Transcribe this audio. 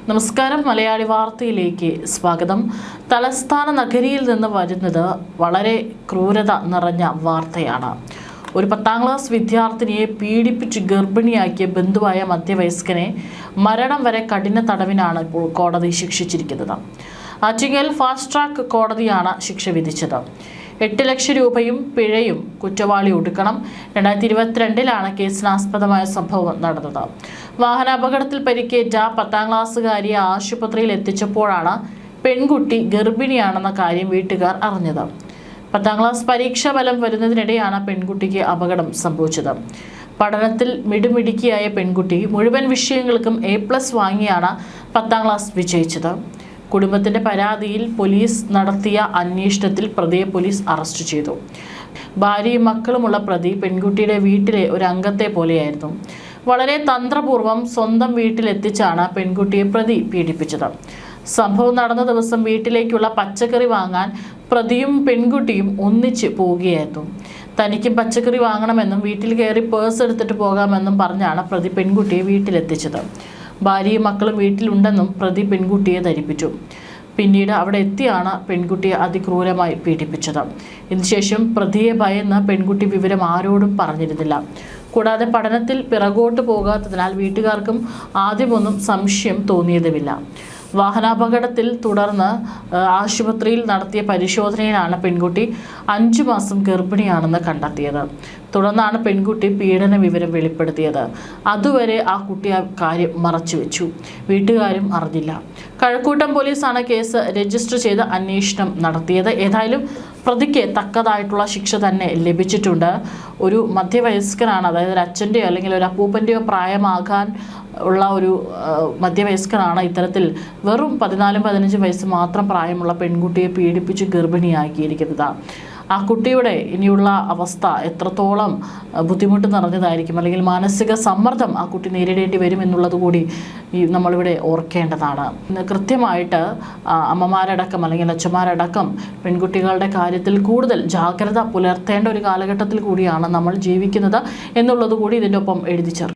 നമസ്കാരം. മലയാളി വാർത്തയിലേക്ക് സ്വാഗതം. തലസ്ഥാന നഗരിയിൽ നിന്ന് വരുന്നത് വളരെ ക്രൂരത നിറഞ്ഞ വാർത്തയാണ്. ഒരു 10ാം ക്ലാസ് വിദ്യാർത്ഥിനിയെ പീഡിപ്പിച്ച് ഗർഭിണിയാക്കിയ ബന്ധുവായ മധ്യവയസ്കനെ മരണം വരെ കഠിന തടവിനാണ് ഇപ്പോൾ കോടതി ശിക്ഷിച്ചിരിക്കുന്നത്. ആറ്റിങ്ങൽ ഫാസ്റ്റ് ട്രാക്ക് കോടതിയാണ് ശിക്ഷ വിധിച്ചത്. 8 ലക്ഷം രൂപയും പിഴയും കുറ്റവാളി ഒടുക്കണം. 2022 കേസിനാസ്പദമായ സംഭവം നടന്നത്. വാഹനാപകടത്തിൽ പരിക്കേറ്റ 10ാം ക്ലാസ്സുകാരിയെ ആശുപത്രിയിൽ എത്തിച്ചപ്പോഴാണ് പെൺകുട്ടി ഗർഭിണിയാണെന്ന കാര്യം വീട്ടുകാർ അറിഞ്ഞത്. 10ാം ക്ലാസ് പരീക്ഷാ ഫലം വരുന്നതിനിടെയാണ് പെൺകുട്ടിക്ക് അപകടം സംഭവിച്ചത്. പഠനത്തിൽ മിടുമിടുക്കിയായ പെൺകുട്ടി മുഴുവൻ വിഷയങ്ങൾക്കും A+ വാങ്ങിയാണ് 10ാം ക്ലാസ് വിജയിച്ചത്. കുടുംബത്തിന്റെ പരാതിയിൽ പോലീസ് നടത്തിയ അന്വേഷണത്തിൽ പ്രതിയെ പോലീസ് അറസ്റ്റ് ചെയ്തു. ഭാര്യയും മക്കളുമുള്ള പ്രതി പെൺകുട്ടിയുടെ വീട്ടിലെ ഒരു അംഗത്തെ പോലെയായിരുന്നു. വളരെ തന്ത്രപൂർവ്വം സ്വന്തം വീട്ടിലെത്തിച്ചാണ് പെൺകുട്ടിയെ പ്രതി പീഡിപ്പിച്ചത്. സംഭവം നടന്ന ദിവസം വീട്ടിലേക്കുള്ള പച്ചക്കറി വാങ്ങാൻ പ്രതിയും പെൺകുട്ടിയും ഒന്നിച്ച് പോവുകയായിരുന്നു. തനിക്കും പച്ചക്കറി വാങ്ങണമെന്നും വീട്ടിൽ കയറി പേഴ്സ് എടുത്തിട്ട് പോകാമെന്നും പറഞ്ഞാണ് പ്രതി പെൺകുട്ടിയെ വീട്ടിലെത്തിച്ചത്. ഭാര്യയും മക്കളും വീട്ടിലുണ്ടെന്നും പ്രതി പെൺകുട്ടിയെ ധരിപ്പിച്ചു. പിന്നീട് അവിടെ എത്തിയാണ് പെൺകുട്ടിയെ അതിക്രൂരമായി പീഡിപ്പിച്ചത്. ഇതിനുശേഷം പ്രതിയെ ഭയന്ന് പെൺകുട്ടി വിവരം ആരോടും പറഞ്ഞിരുന്നില്ല. കൂടാതെ പഠനത്തിൽ പിറകോട്ട് പോകാത്തതിനാൽ വീട്ടുകാർക്കും ആദ്യമൊന്നും സംശയം തോന്നിയതുമില്ല. വാഹനാപകടത്തിൽ തുടർന്ന് ആശുപത്രിയിൽ നടത്തിയ പരിശോധനയിലാണ് പെൺകുട്ടി 5 മാസം ഗർഭിണിയാണെന്ന് കണ്ടെത്തിയത്. തുടർന്നാണ് പെൺകുട്ടി പീഡന വിവരം വെളിപ്പെടുത്തിയത്. അതുവരെ ആ കുട്ടി ആ കാര്യം മറച്ചുവെച്ചു. വീട്ടുകാരും അറിഞ്ഞില്ല. കഴക്കൂട്ടം പോലീസാണ് കേസ് രജിസ്റ്റർ ചെയ്ത് അന്വേഷണം നടത്തിയത്. ഏതായാലും പ്രതിക്ക് തക്കതായിട്ടുള്ള ശിക്ഷ തന്നെ ലഭിച്ചിട്ടുണ്ട്. ഒരു മധ്യവയസ്കനാണ്, അതായത് ഒരു അച്ഛൻ്റെയോ അല്ലെങ്കിൽ ഒരു അപ്പൂപ്പൻ്റെയോ പ്രായമാകാൻ ഉള്ള ഒരു മധ്യവയസ്കനാണ് ഇത്തരത്തിൽ വെറും 14-15 വയസ്സ് മാത്രം പ്രായമുള്ള പെൺകുട്ടിയെ പീഡിപ്പിച്ച് ഗർഭിണിയാക്കിയിരിക്കുന്നത്. ആ കുട്ടിയുടെ ഇനിയുള്ള അവസ്ഥ എത്രത്തോളം ബുദ്ധിമുട്ട് നിറഞ്ഞതായിരിക്കും, അല്ലെങ്കിൽ മാനസിക സമ്മർദ്ദം ആ കുട്ടി നേരിടേണ്ടി വരും എന്നുള്ളത് കൂടി നമ്മളിവിടെ ഓർക്കേണ്ടതാണ്. കൃത്യമായിട്ട് അമ്മമാരടക്കം അല്ലെങ്കിൽ അച്ഛന്മാരടക്കം പെൺകുട്ടികളുടെ കാര്യത്തിൽ കൂടുതൽ ജാഗ്രത പുലർത്തേണ്ട ഒരു കാലഘട്ടത്തിൽ കൂടിയാണ് നമ്മൾ ജീവിക്കുന്നത് എന്നുള്ളത് കൂടി ഇതിൻ്റെ ഒപ്പം എഴുതി ചേർക്കും.